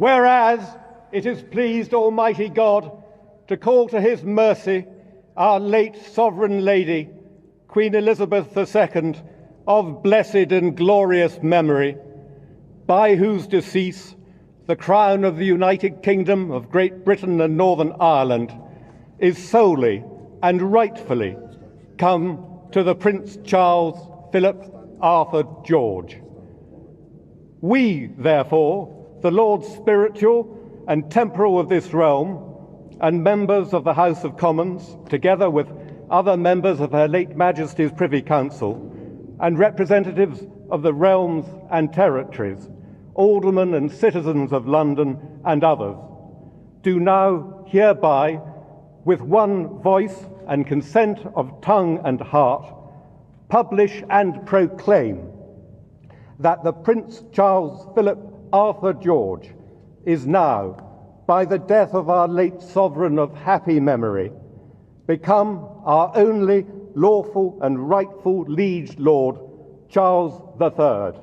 Whereas it has pleased Almighty God to call to his mercy our late Sovereign Lady, Queen Elizabeth II, of blessed and glorious memory, by whose decease the crown of the United Kingdom of Great Britain and Northern Ireland is solely and rightfully come to the Prince Charles Philip Arthur George. We, therefore, the Lords Spiritual and Temporal of this realm, and members of the House of Commons, together with other members of Her late Majesty's Privy Council, and representatives of the realms and territories, aldermen and citizens of London and others, do now hereby, with one voice and consent of tongue and heart, publish and proclaim that the Prince Charles Philip Arthur George is now, by the death of our late sovereign of happy memory, become our only lawful and rightful liege lord, Charles III.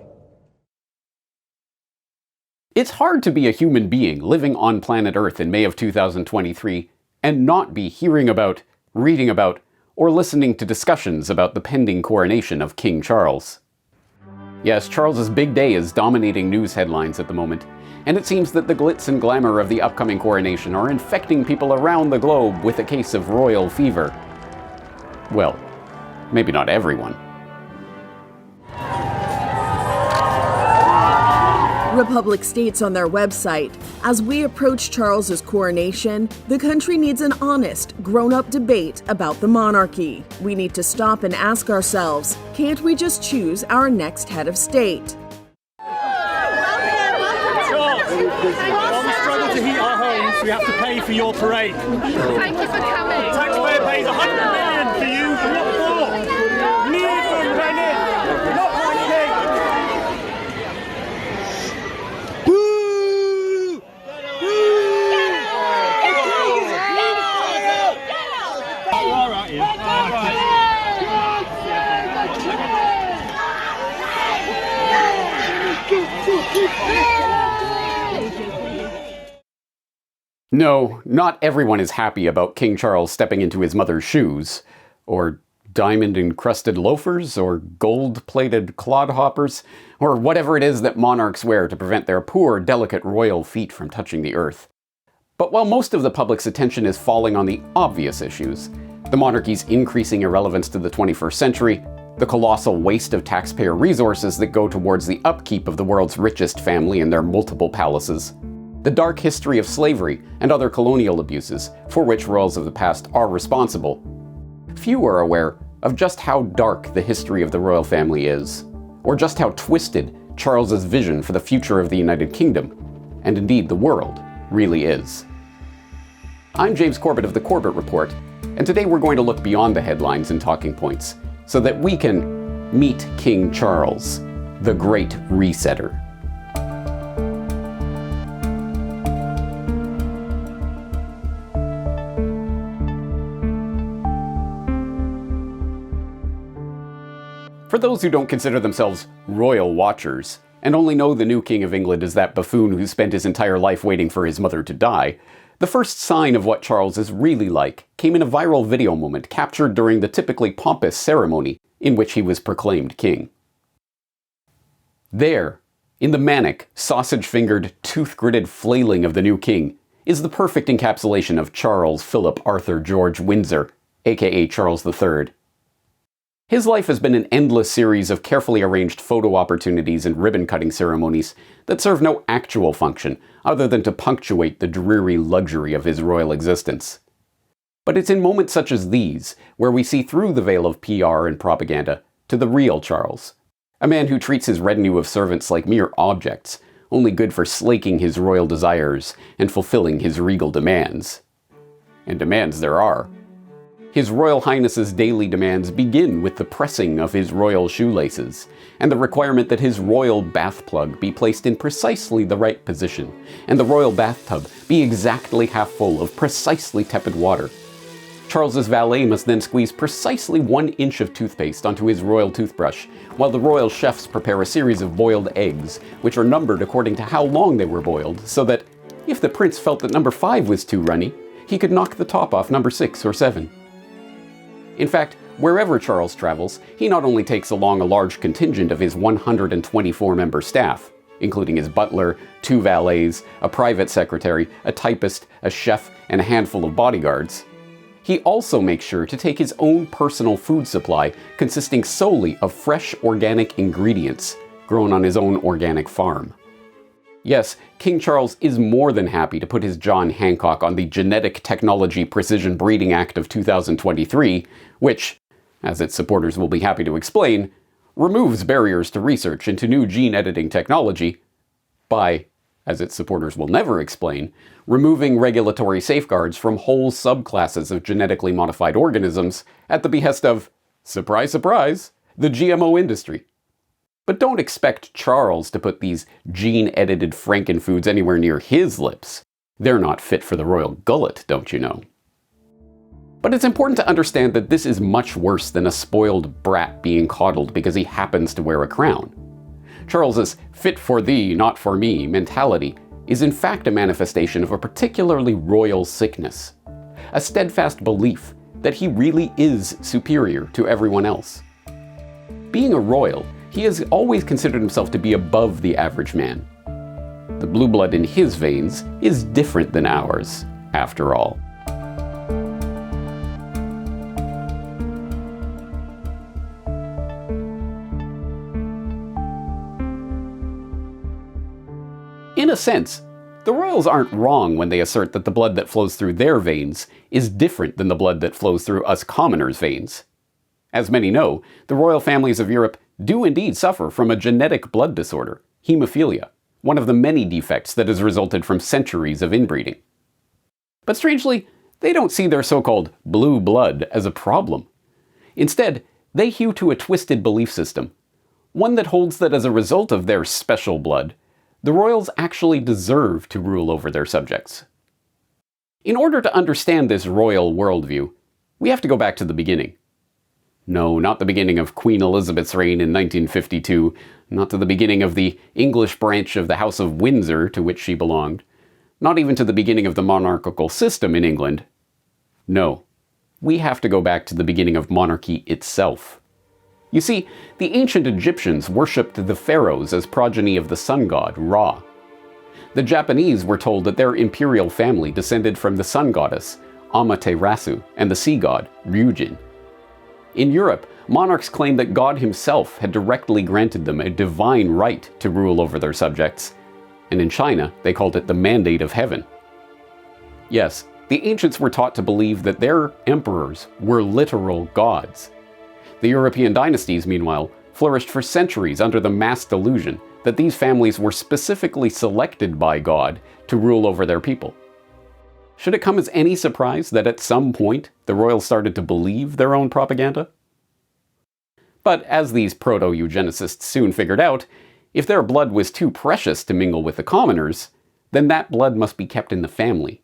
It's hard to be a human being living on planet Earth in May of 2023 and not be hearing about, reading about, or listening to discussions about the pending coronation of King Charles. Yes, Charles's big day is dominating news headlines at the moment, and it seems that the glitz and glamour of the upcoming coronation are infecting people around the globe with a case of royal fever. Well, maybe not everyone. Republic states on their website, as we approach Charles's coronation, the country needs an honest, grown-up debate about the monarchy. We need to stop and ask ourselves, can't we just choose our next head of state? Charles, while we struggle to heat our homes, we have to pay for your parade. Thank you for coming. The taxpayer pays $100 million for you, and what for? Me from Renin, not my king. No, not everyone is happy about King Charles stepping into his mother's shoes, or diamond-encrusted loafers, or gold-plated clodhoppers, or whatever it is that monarchs wear to prevent their poor, delicate royal feet from touching the earth. But while most of the public's attention is falling on the obvious issues, the monarchy's increasing irrelevance to the 21st century, the colossal waste of taxpayer resources that go towards the upkeep of the world's richest family and their multiple palaces, the dark history of slavery and other colonial abuses for which royals of the past are responsible, few are aware of just how dark the history of the royal family is, or just how twisted Charles's vision for the future of the United Kingdom, and indeed the world, really is. I'm James Corbett of the Corbett Report, and today we're going to look beyond the headlines and talking points so that we can meet King Charles, the Great Resetter. For those who don't consider themselves royal watchers, and only know the new King of England as that buffoon who spent his entire life waiting for his mother to die, the first sign of what Charles is really like came in a viral video moment captured during the typically pompous ceremony in which he was proclaimed king. There, in the manic, sausage-fingered, tooth-gritted flailing of the new king, is the perfect encapsulation of Charles Philip Arthur George Windsor, aka Charles III. His life has been an endless series of carefully arranged photo opportunities and ribbon-cutting ceremonies that serve no actual function other than to punctuate the dreary luxury of his royal existence. But it's in moments such as these where we see through the veil of PR and propaganda to the real Charles, a man who treats his retinue of servants like mere objects, only good for slaking his royal desires and fulfilling his regal demands. And demands there are. His Royal Highness's daily demands begin with the pressing of his royal shoelaces, and the requirement that his royal bath plug be placed in precisely the right position, and the royal bathtub be exactly half full of precisely tepid water. Charles's valet must then squeeze precisely 1 inch of toothpaste onto his royal toothbrush, while the royal chefs prepare a series of boiled eggs, which are numbered according to how long they were boiled, so that, If the prince felt that number 5 was too runny, he could knock the top off number 6 or 7. In fact, wherever Charles travels, he not only takes along a large contingent of his 124-member staff, including his butler, 2 valets, a private secretary, a typist, a chef, and a handful of bodyguards. He also makes sure to take his own personal food supply consisting solely of fresh organic ingredients grown on his own organic farm. Yes, King Charles is more than happy to put his John Hancock on the Genetic Technology Precision Breeding Act of 2023, which, as its supporters will be happy to explain, removes barriers to research into new gene editing technology by, as its supporters will never explain, removing regulatory safeguards from whole subclasses of genetically modified organisms at the behest of, surprise, surprise, the GMO industry. But don't expect Charles to put these gene-edited frankenfoods anywhere near his lips. They're not fit for the royal gullet, don't you know? But it's important to understand that this is much worse than a spoiled brat being coddled because he happens to wear a crown. Charles's fit for thee, not for me mentality is in fact a manifestation of a particularly royal sickness, a steadfast belief that he really is superior to everyone else. Being a royal, he has always considered himself to be above the average man. The blue blood in his veins is different than ours, after all. In a sense, the royals aren't wrong when they assert that the blood that flows through their veins is different than the blood that flows through us commoners' veins. As many know, the royal families of Europe do indeed suffer from a genetic blood disorder, hemophilia, one of the many defects that has resulted from centuries of inbreeding. But strangely, they don't see their so-called blue blood as a problem. Instead, they hew to a twisted belief system, one that holds that as a result of their special blood, the royals actually deserve to rule over their subjects. In order to understand this royal worldview, we have to go back to the beginning. No, not the beginning of Queen Elizabeth's reign in 1952, not to the beginning of the English branch of the House of Windsor to which she belonged, not even to the beginning of the monarchical system in England. No, we have to go back to the beginning of monarchy itself. You see, the ancient Egyptians worshipped the pharaohs as progeny of the sun god, Ra. The Japanese were told that their imperial family descended from the sun goddess, Amaterasu, and the sea god, Ryujin. In Europe, monarchs claimed that God himself had directly granted them a divine right to rule over their subjects, and in China, they called it the mandate of heaven. Yes, the ancients were taught to believe that their emperors were literal gods. The European dynasties, meanwhile, flourished for centuries under the mass delusion that these families were specifically selected by God to rule over their people. Should it come as any surprise that at some point the royals started to believe their own propaganda? But as these proto-eugenicists soon figured out, if their blood was too precious to mingle with the commoners, then that blood must be kept in the family.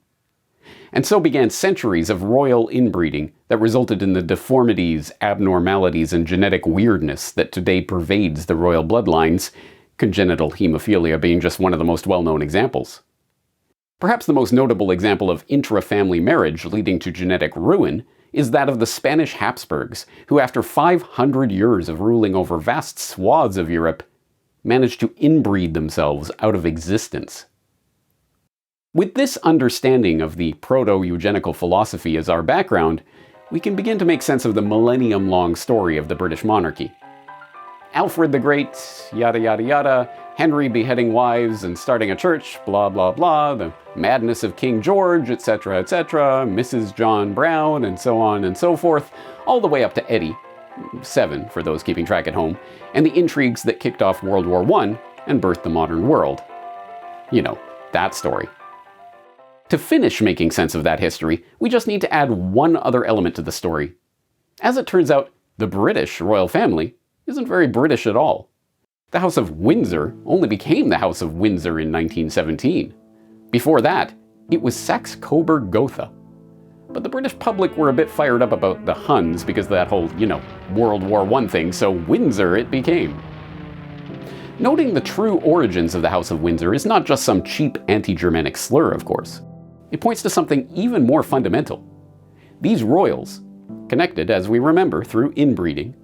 And so began centuries of royal inbreeding that resulted in the deformities, abnormalities, and genetic weirdness that today pervades the royal bloodlines, congenital hemophilia being just one of the most well-known examples. Perhaps the most notable example of intra-family marriage leading to genetic ruin is that of the Spanish Habsburgs, who after 500 years of ruling over vast swaths of Europe, managed to inbreed themselves out of existence. With this understanding of the proto-eugenical philosophy as our background, we can begin to make sense of the millennium-long story of the British monarchy. Alfred the Great, yada yada yada, Henry beheading wives and starting a church, blah blah blah, the madness of King George, etc., Mrs. John Brown, and so on and so forth, all the way up to Eddie, 7 for those keeping track at home, and the intrigues that kicked off World War I and birthed the modern world. You know, that story. To finish making sense of that history, we just need to add one other element to the story. As it turns out, the British royal family isn't very British at all. The House of Windsor only became the House of Windsor in 1917. Before that, it was Saxe-Coburg-Gotha. But the British public were a bit fired up about the Huns because of that whole, World War I thing, so Windsor it became. Noting the true origins of the House of Windsor is not just some cheap anti-Germanic slur, of course. It points to something even more fundamental. These royals, connected, as we remember, through inbreeding,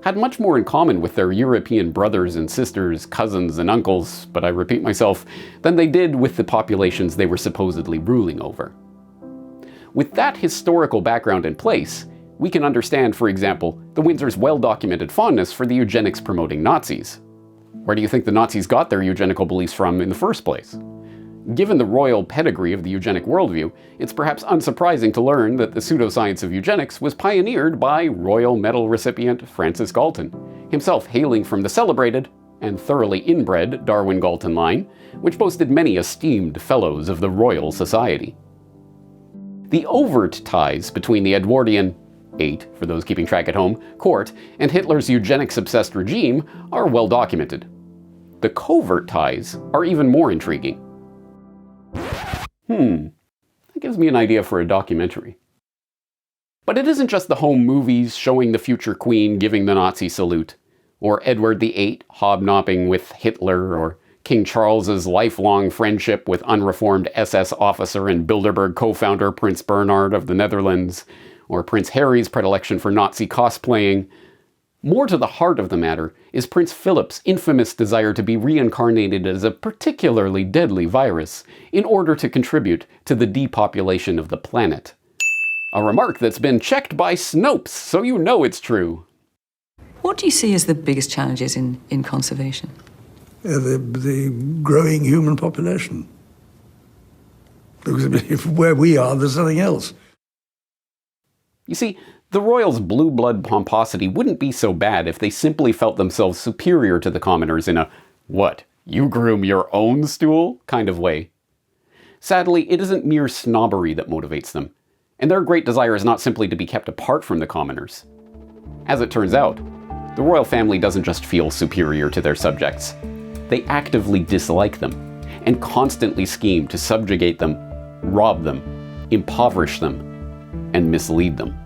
had much more in common with their European brothers and sisters, cousins and uncles, but I repeat myself, than they did with the populations they were supposedly ruling over. With that historical background in place, we can understand, for example, the Windsors' well-documented fondness for the eugenics-promoting Nazis. Where do you think the Nazis got their eugenical beliefs from in the first place? Given the royal pedigree of the eugenic worldview, it's perhaps unsurprising to learn that the pseudoscience of eugenics was pioneered by Royal Medal recipient Francis Galton, himself hailing from the celebrated and thoroughly inbred Darwin Galton line, which boasted many esteemed fellows of the Royal Society. The overt ties between the Edwardian, 8 for those keeping track at home, court and Hitler's eugenics-obsessed regime are well documented. The covert ties are even more intriguing. That gives me an idea for a documentary. But it isn't just the home movies showing the future queen giving the Nazi salute, or Edward VIII hobnobbing with Hitler, or King Charles's lifelong friendship with unreformed SS officer and Bilderberg co-founder Prince Bernhard of the Netherlands, or Prince Harry's predilection for Nazi cosplaying. More to the heart of the matter is Prince Philip's infamous desire to be reincarnated as a particularly deadly virus in order to contribute to the depopulation of the planet. A remark that's been checked by Snopes, so you know it's true. What do you see as the biggest challenges in conservation? The growing human population. Because if where we are, there's nothing else. You see, the royals' blue blood pomposity wouldn't be so bad if they simply felt themselves superior to the commoners in a, what, you groom your own stool kind of way. Sadly, it isn't mere snobbery that motivates them, and their great desire is not simply to be kept apart from the commoners. As it turns out, the royal family doesn't just feel superior to their subjects. They actively dislike them, and constantly scheme to subjugate them, rob them, impoverish them, and mislead them.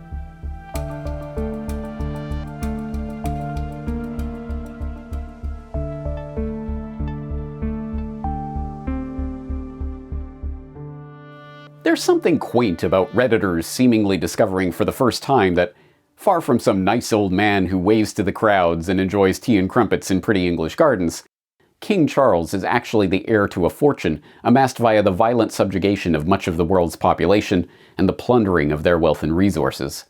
There's something quaint about Redditors seemingly discovering for the first time that, far from some nice old man who waves to the crowds and enjoys tea and crumpets in pretty English gardens, King Charles is actually the heir to a fortune amassed via the violent subjugation of much of the world's population and the plundering of their wealth and resources.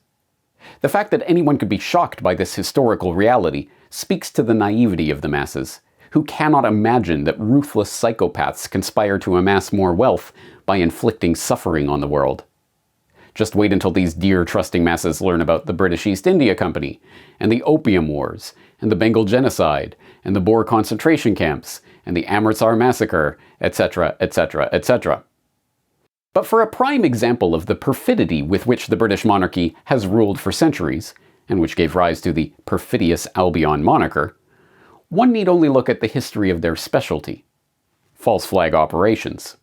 The fact that anyone could be shocked by this historical reality speaks to the naivety of the masses, who cannot imagine that ruthless psychopaths conspire to amass more wealth by inflicting suffering on the world. Just wait until these dear trusting masses learn about the British East India Company, and the Opium Wars, and the Bengal Genocide, and the Boer concentration camps, and the Amritsar Massacre, etc., etc., etc. But for a prime example of the perfidy with which the British monarchy has ruled for centuries, and which gave rise to the perfidious Albion moniker, one need only look at the history of their specialty: false flag operations.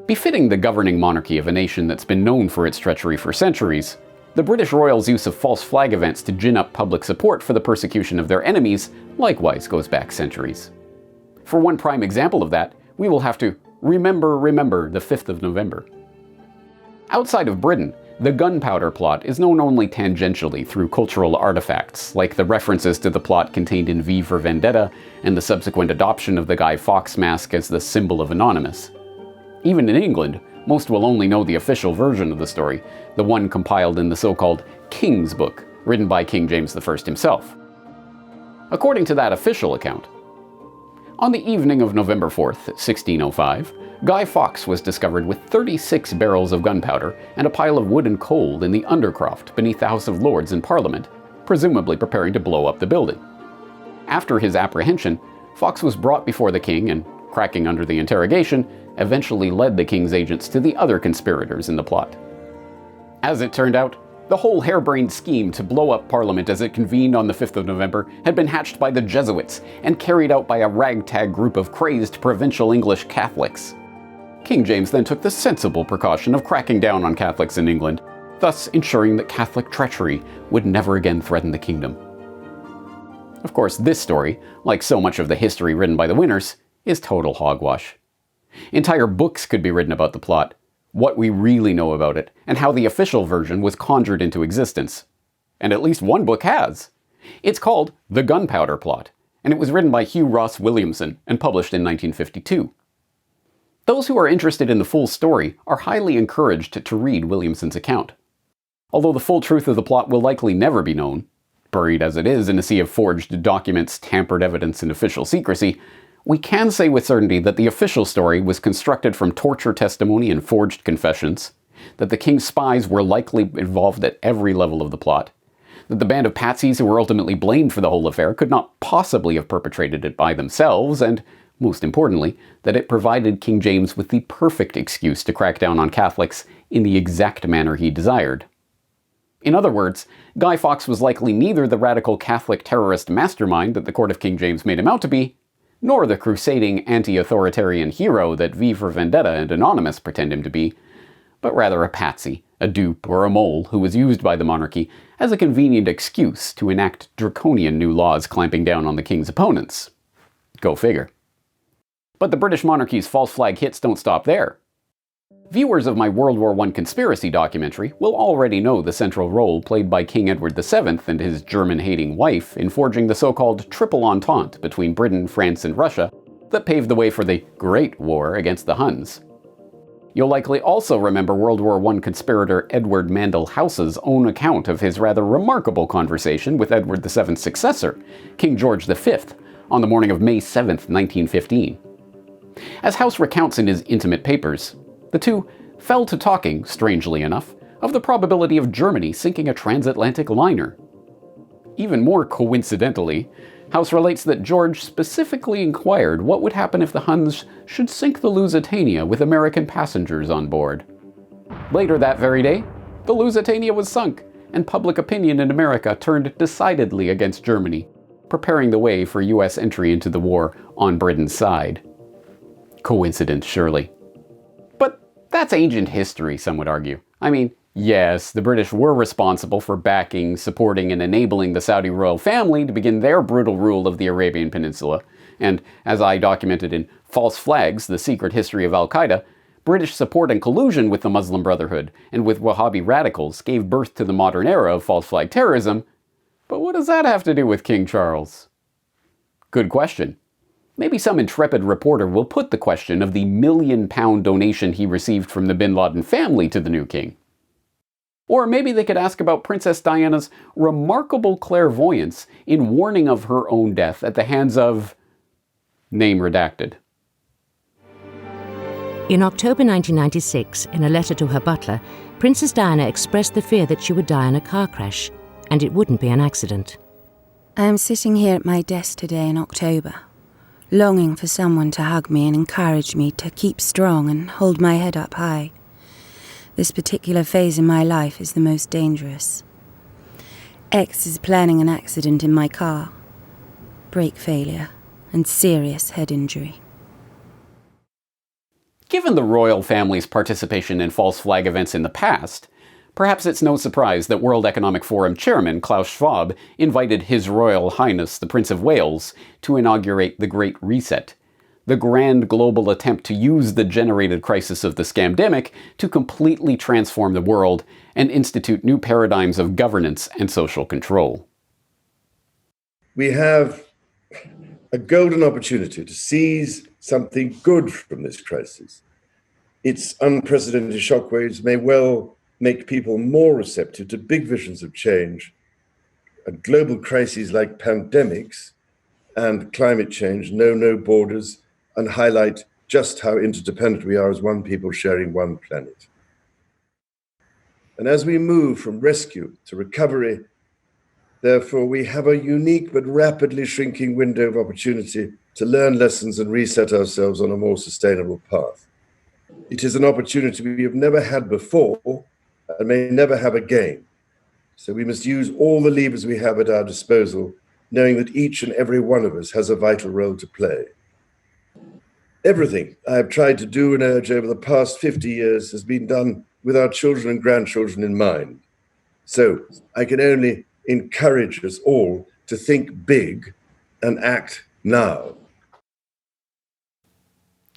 Befitting the governing monarchy of a nation that's been known for its treachery for centuries, the British royals' use of false flag events to gin up public support for the persecution of their enemies likewise goes back centuries. For one prime example of that, we will have to remember the 5th of November. Outside of Britain, the gunpowder plot is known only tangentially through cultural artifacts, like the references to the plot contained in V for Vendetta and the subsequent adoption of the Guy Fawkes mask as the symbol of Anonymous. Even in England, most will only know the official version of the story, the one compiled in the so-called King's Book, written by King James I himself. According to that official account, on the evening of November 4th, 1605, Guy Fawkes was discovered with 36 barrels of gunpowder and a pile of wood and coal in the Undercroft beneath the House of Lords in Parliament, presumably preparing to blow up the building. After his apprehension, Fawkes was brought before the king and, cracking under the interrogation, eventually led the king's agents to the other conspirators in the plot. As it turned out, the whole harebrained scheme to blow up Parliament as it convened on the 5th of November had been hatched by the Jesuits and carried out by a ragtag group of crazed provincial English Catholics. King James then took the sensible precaution of cracking down on Catholics in England, thus ensuring that Catholic treachery would never again threaten the kingdom. Of course, this story, like so much of the history written by the winners, is total hogwash. Entire books could be written about the plot, what we really know about it, and how the official version was conjured into existence. And at least one book has. It's called The Gunpowder Plot, and it was written by Hugh Ross Williamson and published in 1952. Those who are interested in the full story are highly encouraged to read Williamson's account. Although the full truth of the plot will likely never be known, buried as it is in a sea of forged documents, tampered evidence, and official secrecy, we can say with certainty that the official story was constructed from torture testimony and forged confessions, that the king's spies were likely involved at every level of the plot, that the band of patsies who were ultimately blamed for the whole affair could not possibly have perpetrated it by themselves, and, most importantly, that it provided King James with the perfect excuse to crack down on Catholics in the exact manner he desired. In other words, Guy Fawkes was likely neither the radical Catholic terrorist mastermind that the court of King James made him out to be, nor the crusading anti-authoritarian hero that V for Vendetta and Anonymous pretend him to be, but rather a patsy, a dupe, or a mole who was used by the monarchy as a convenient excuse to enact draconian new laws clamping down on the king's opponents. Go figure. But the British monarchy's false flag hits don't stop there. Viewers of my World War I conspiracy documentary will already know the central role played by King Edward VII and his German-hating wife in forging the so-called Triple Entente between Britain, France, and Russia that paved the way for the Great War against the Huns. You'll likely also remember World War I conspirator Edward Mandell House's own account of his rather remarkable conversation with Edward VII's successor, King George V, on the morning of May 7, 1915. As House recounts in his intimate papers, the two fell to talking, strangely enough, of the probability of Germany sinking a transatlantic liner. Even more coincidentally, House relates that George specifically inquired what would happen if the Huns should sink the Lusitania with American passengers on board. Later that very day, the Lusitania was sunk, and public opinion in America turned decidedly against Germany, preparing the way for US entry into the war on Britain's side. Coincidence, surely. That's ancient history, some would argue. I mean, yes, the British were responsible for backing, supporting, and enabling the Saudi royal family to begin their brutal rule of the Arabian Peninsula, and as I documented in False Flags, The Secret History of Al-Qaeda, British support and collusion with the Muslim Brotherhood and with Wahhabi radicals gave birth to the modern era of false flag terrorism. But what does that have to do with King Charles? Good question. Maybe some intrepid reporter will put the question of the £1 million donation he received from the bin Laden family to the new king. Or maybe they could ask about Princess Diana's remarkable clairvoyance in warning of her own death at the hands of... name redacted. In October 1996, in a letter to her butler, Princess Diana expressed the fear that she would die in a car crash, and it wouldn't be an accident. I am sitting here at my desk today in October, longing for someone to hug me and encourage me to keep strong and hold my head up high. This particular phase in my life is the most dangerous. X is planning an accident in my car, brake failure, and serious head injury. Given the royal family's participation in false flag events in the past, perhaps it's no surprise that World Economic Forum chairman Klaus Schwab invited His Royal Highness the Prince of Wales to inaugurate the Great Reset, the grand global attempt to use the generated crisis of the scamdemic to completely transform the world and institute new paradigms of governance and social control. We have a golden opportunity to seize something good from this crisis. Its unprecedented shockwaves may well make people more receptive to big visions of change, and global crises like pandemics and climate change know no borders and highlight just how interdependent we are as one people sharing one planet. And as we move from rescue to recovery, therefore, we have a unique but rapidly shrinking window of opportunity to learn lessons and reset ourselves on a more sustainable path. It is an opportunity we have never had before and may never have again. So we must use all the levers we have at our disposal, knowing that each and every one of us has a vital role to play. Everything I have tried to do and urge over the past 50 years has been done with our children and grandchildren in mind. So I can only encourage us all to think big and act now.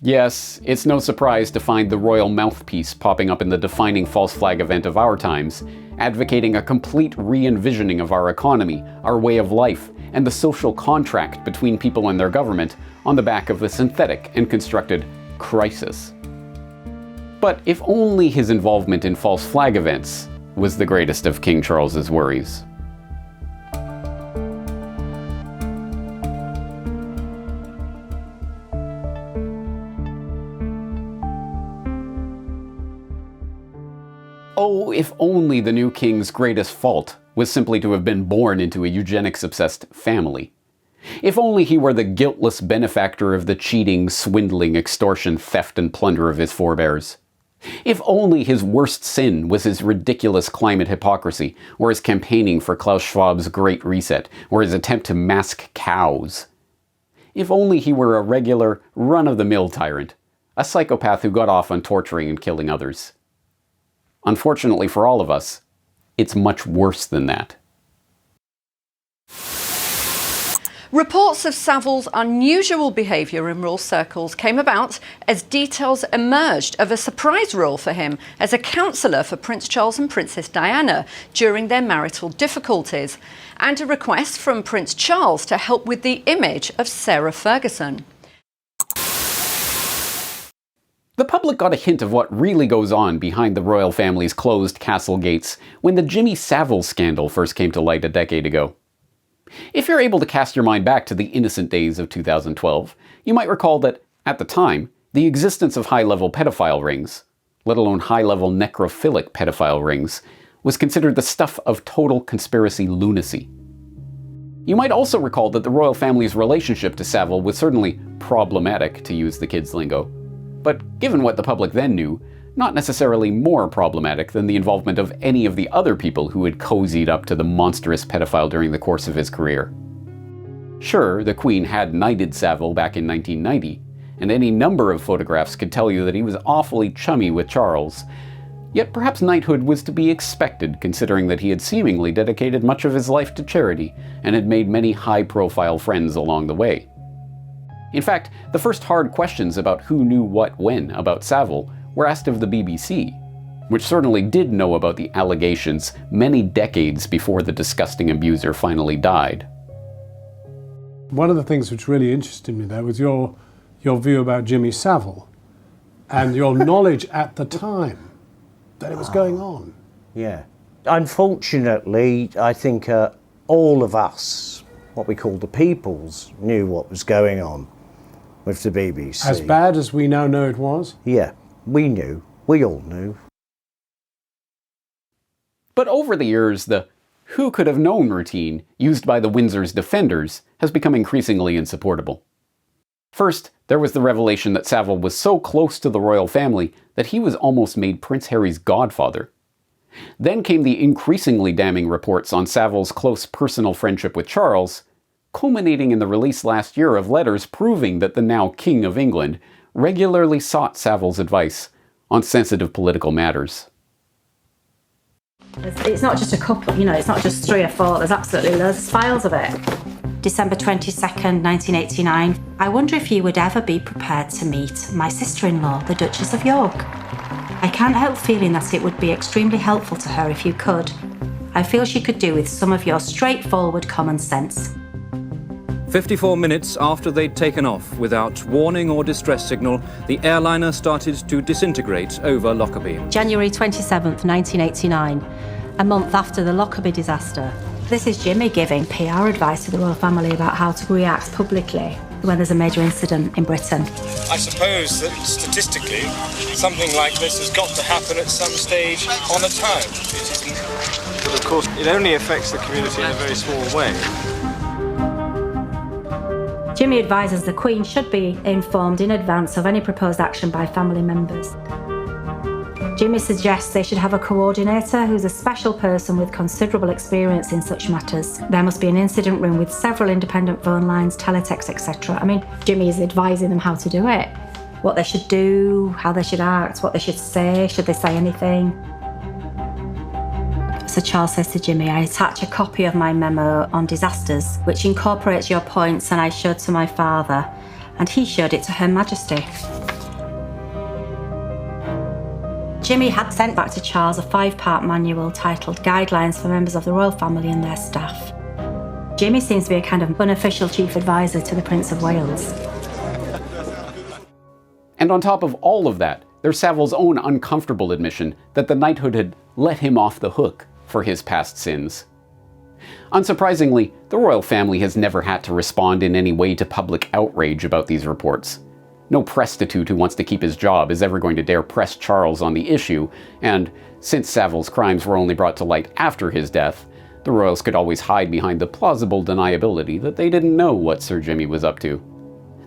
Yes, it's no surprise to find the royal mouthpiece popping up in the defining false flag event of our times, advocating a complete re-envisioning of our economy, our way of life, and the social contract between people and their government on the back of a synthetic and constructed crisis. But if only his involvement in false flag events was the greatest of King Charles's worries. Oh, if only the new king's greatest fault was simply to have been born into a eugenics-obsessed family. If only he were the guiltless benefactor of the cheating, swindling, extortion, theft, and plunder of his forebears. If only his worst sin was his ridiculous climate hypocrisy, or his campaigning for Klaus Schwab's Great Reset, or his attempt to mask cows. If only he were a regular, run-of-the-mill tyrant, a psychopath who got off on torturing and killing others. Unfortunately for all of us, it's much worse than that. Reports of Savile's unusual behaviour in royal circles came about as details emerged of a surprise role for him as a counsellor for Prince Charles and Princess Diana during their marital difficulties, and a request from Prince Charles to help with the image of Sarah Ferguson. The public got a hint of what really goes on behind the royal family's closed castle gates when the Jimmy Savile scandal first came to light a decade ago. If you're able to cast your mind back to the innocent days of 2012, you might recall that, at the time, the existence of high-level pedophile rings, let alone high-level necrophilic pedophile rings, was considered the stuff of total conspiracy lunacy. You might also recall that the royal family's relationship to Savile was certainly problematic, to use the kids' lingo. But given what the public then knew, not necessarily more problematic than the involvement of any of the other people who had cozied up to the monstrous pedophile during the course of his career. Sure, the Queen had knighted Savile back in 1990, and any number of photographs could tell you that he was awfully chummy with Charles. Yet perhaps knighthood was to be expected, considering that he had seemingly dedicated much of his life to charity and had made many high-profile friends along the way. In fact, the first hard questions about who knew what when about Savile were asked of the BBC, which certainly did know about the allegations many decades before the disgusting abuser finally died. One of the things which really interested me there was your view about Jimmy Savile and your knowledge at the time that it was going on. Yeah. Unfortunately, I think all of us, what we call the peoples, knew what was going on with the BBC. As bad as we now know it was? Yeah, we knew. We all knew. But over the years, the who could have known routine used by the Windsor's defenders has become increasingly insupportable. First, there was the revelation that Savile was so close to the royal family that he was almost made Prince Harry's godfather. Then came the increasingly damning reports on Savile's close personal friendship with Charles, culminating in the release last year of letters proving that the now King of England regularly sought Savile's advice on sensitive political matters. It's not just a couple, it's not just 3 or 4, there's absolutely loads of files of it. December 22nd, 1989. I wonder if you would ever be prepared to meet my sister-in-law, the Duchess of York. I can't help feeling that it would be extremely helpful to her if you could. I feel she could do with some of your straightforward common sense. 54 minutes after they'd taken off, without warning or distress signal, the airliner started to disintegrate over Lockerbie. January 27th, 1989, a month after the Lockerbie disaster. This is Jimmy giving PR advice to the royal family about how to react publicly when there's a major incident in Britain. I suppose that statistically, something like this has got to happen at some stage on a time. It isn't. But of course, it only affects the community in a very small way. Jimmy advises the Queen should be informed in advance of any proposed action by family members. Jimmy suggests they should have a coordinator who's a special person with considerable experience in such matters. There must be an incident room with several independent phone lines, teletext, etc. Jimmy is advising them how to do it. What they should do, how they should act, what they should say, should they say anything. So Sir Charles says to Jimmy, I attach a copy of my memo on disasters, which incorporates your points, and I showed to my father, and he showed it to Her Majesty. Jimmy had sent back to Charles a 5-part manual titled Guidelines for Members of the Royal Family and Their Staff. Jimmy seems to be a kind of unofficial chief advisor to the Prince of Wales. And on top of all of that, there's Savile's own uncomfortable admission that the knighthood had let him off the hook for his past sins. Unsurprisingly, the royal family has never had to respond in any way to public outrage about these reports. No prostitute who wants to keep his job is ever going to dare press Charles on the issue, and since Savile's crimes were only brought to light after his death, the royals could always hide behind the plausible deniability that they didn't know what Sir Jimmy was up to.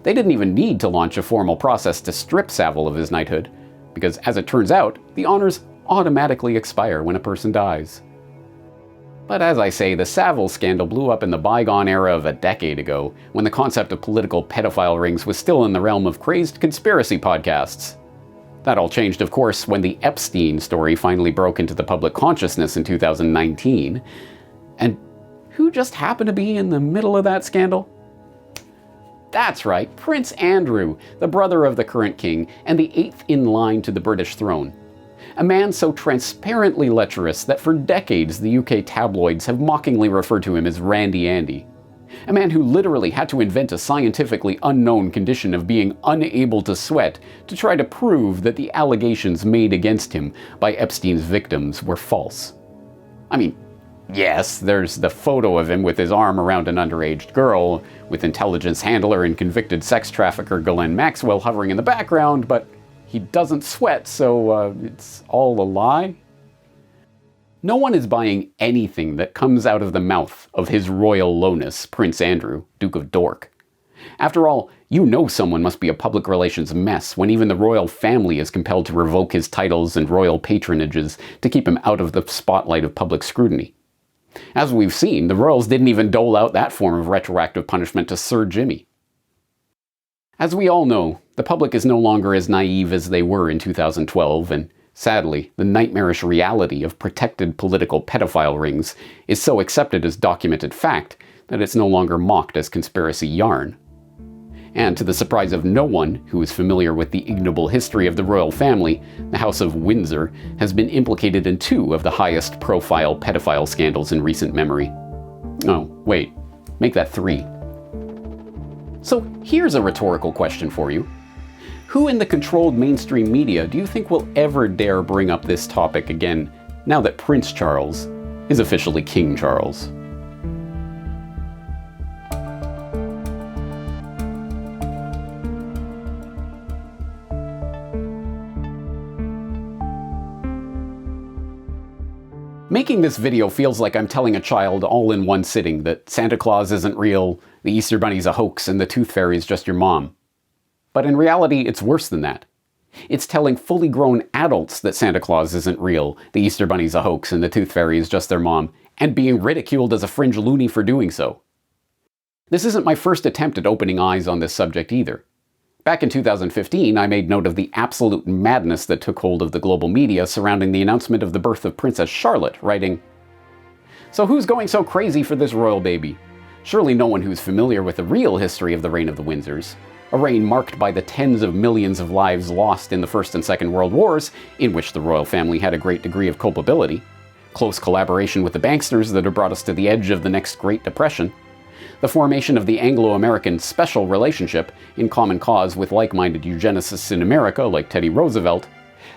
They didn't even need to launch a formal process to strip Savile of his knighthood, because as it turns out, the honors automatically expire when a person dies. But as I say, the Savile scandal blew up in the bygone era of a decade ago, when the concept of political pedophile rings was still in the realm of crazed conspiracy podcasts. That all changed, of course, when the Epstein story finally broke into the public consciousness in 2019. And who just happened to be in the middle of that scandal? That's right, Prince Andrew, the brother of the current king, and the 8th in line to the British throne. A man so transparently lecherous that for decades the UK tabloids have mockingly referred to him as Randy Andy. A man who literally had to invent a scientifically unknown condition of being unable to sweat to try to prove that the allegations made against him by Epstein's victims were false. I mean, yes, there's the photo of him with his arm around an underage girl, with intelligence handler and convicted sex trafficker Ghislaine Maxwell hovering in the background, but he doesn't sweat, so it's all a lie? No one is buying anything that comes out of the mouth of His Royal Lowness, Prince Andrew, Duke of Dork. After all, you know someone must be a public relations mess when even the royal family is compelled to revoke his titles and royal patronages to keep him out of the spotlight of public scrutiny. As we've seen, the royals didn't even dole out that form of retroactive punishment to Sir Jimmy. As we all know, the public is no longer as naive as they were in 2012, and sadly, the nightmarish reality of protected political pedophile rings is so accepted as documented fact that it's no longer mocked as conspiracy yarn. And to the surprise of no one who is familiar with the ignoble history of the royal family, the House of Windsor has been implicated in 2 of the highest profile pedophile scandals in recent memory. Oh, wait, make that 3. So here's a rhetorical question for you. Who in the controlled mainstream media do you think will ever dare bring up this topic again, now that Prince Charles is officially King Charles? Making this video feels like I'm telling a child all in one sitting that Santa Claus isn't real, the Easter Bunny's a hoax, and the Tooth Fairy's just your mom. But in reality, it's worse than that. It's telling fully grown adults that Santa Claus isn't real, the Easter Bunny's a hoax, and the Tooth Fairy is just their mom, and being ridiculed as a fringe loony for doing so. This isn't my first attempt at opening eyes on this subject either. Back in 2015, I made note of the absolute madness that took hold of the global media surrounding the announcement of the birth of Princess Charlotte, writing, "So who's going so crazy for this royal baby? Surely no one who's familiar with the real history of the reign of the Windsors, a reign marked by the tens of millions of lives lost in the First and Second World Wars, in which the royal family had a great degree of culpability, close collaboration with the banksters that have brought us to the edge of the next Great Depression, the formation of the Anglo-American special relationship in common cause with like-minded eugenicists in America like Teddy Roosevelt,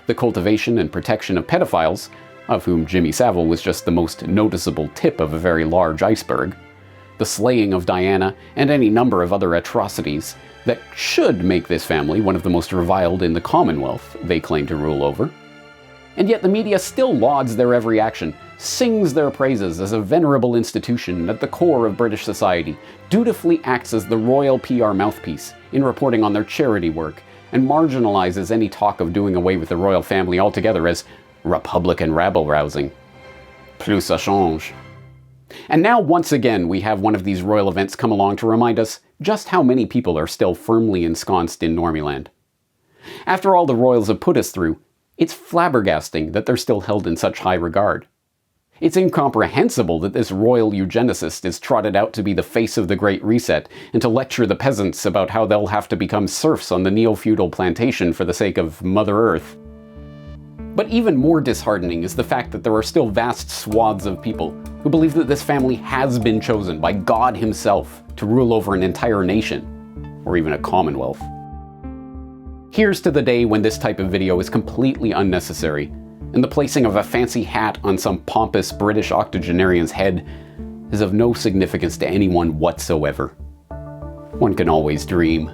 the cultivation and protection of pedophiles, of whom Jimmy Savile was just the most noticeable tip of a very large iceberg, the slaying of Diana, and any number of other atrocities that should make this family one of the most reviled in the Commonwealth they claim to rule over. And yet the media still lauds their every action, sings their praises as a venerable institution at the core of British society, dutifully acts as the royal PR mouthpiece in reporting on their charity work, and marginalizes any talk of doing away with the royal family altogether as Republican rabble-rousing. Plus ça change. And now once again we have one of these royal events come along to remind us just how many people are still firmly ensconced in Normieland. After all the royals have put us through, it's flabbergasting that they're still held in such high regard. It's incomprehensible that this royal eugenicist is trotted out to be the face of the Great Reset and to lecture the peasants about how they'll have to become serfs on the neo-feudal plantation for the sake of Mother Earth. But even more disheartening is the fact that there are still vast swaths of people who believe that this family has been chosen by God himself to rule over an entire nation, or even a commonwealth. Here's to the day when this type of video is completely unnecessary, and the placing of a fancy hat on some pompous British octogenarian's head is of no significance to anyone whatsoever. One can always dream.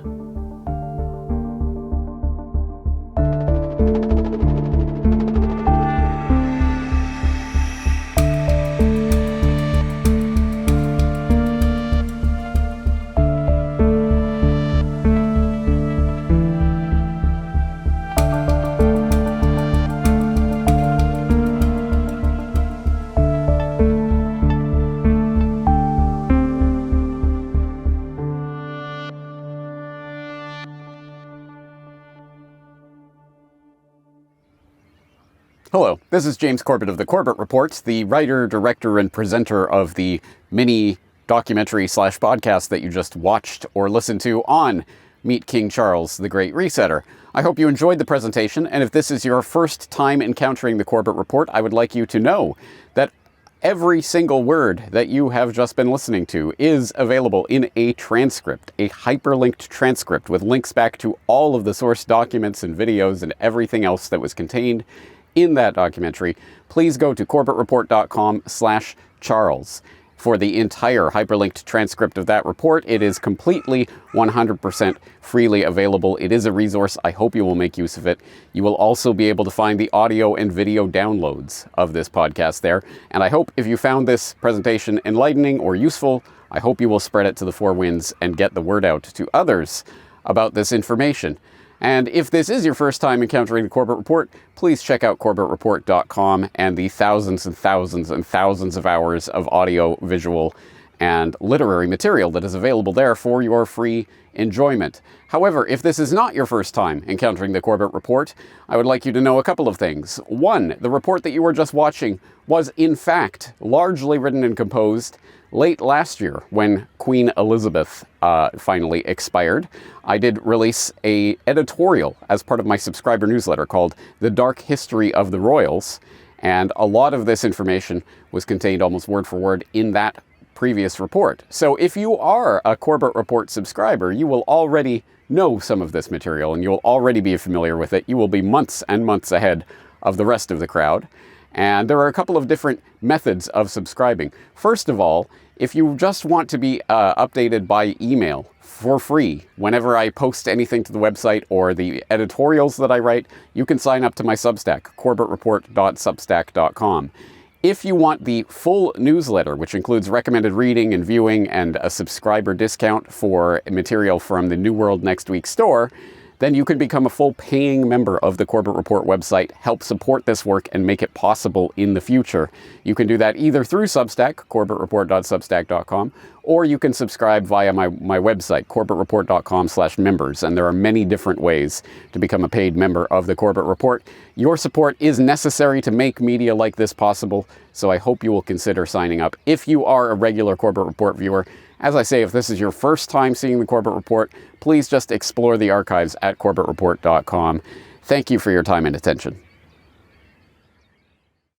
Hello, this is James Corbett of the Corbett Report, the writer, director, and presenter of the mini documentary/podcast that you just watched or listened to on Meet King Charles, the Great Resetter. I hope you enjoyed the presentation, and if this is your first time encountering the Corbett Report, I would like you to know that every single word that you have just been listening to is available in a transcript, a hyperlinked transcript with links back to all of the source documents and videos and everything else that was contained in that documentary. Please go to corbettreport.com/Charles for the entire hyperlinked transcript of that report. It is completely 100% freely available. It is a resource. I hope you will make use of it. You will also be able to find the audio and video downloads of this podcast there. And I hope if you found this presentation enlightening or useful, I hope you will spread it to the four winds and get the word out to others about this information. And if this is your first time encountering the Corbett Report, please check out corbettreport.com and the thousands and thousands and thousands of hours of audio, visual, and literary material that is available there for your free enjoyment. However, if this is not your first time encountering the Corbett Report, I would like you to know a couple of things. One, the report that you were just watching was in fact largely written and composed late last year when Queen Elizabeth finally expired. I did release an editorial as part of my subscriber newsletter called The Dark History of the Royals, and a lot of this information was contained almost word for word in that previous report. So if you are a Corbett Report subscriber, you will already know some of this material and you will already be familiar with it. You will be months and months ahead of the rest of the crowd. And there are a couple of different methods of subscribing. First of all, if you just want to be updated by email for free whenever I post anything to the website or the editorials that I write, you can sign up to my Substack, corbettreport.substack.com. If you want the full newsletter, which includes recommended reading and viewing and a subscriber discount for material from the New World Next Week store, then you can become a full paying member of the Corbett Report website, help support this work, and make it possible in the future. You can do that either through Substack, corbettreport.substack.com, or you can subscribe via my website, corbettreport.com/members, and there are many different ways to become a paid member of the Corbett Report. Your support is necessary to make media like this possible, so I hope you will consider signing up if you are a regular Corbett Report viewer. As I say, if this is your first time seeing the Corbett Report, please just explore the archives at corbettreport.com. Thank you for your time and attention.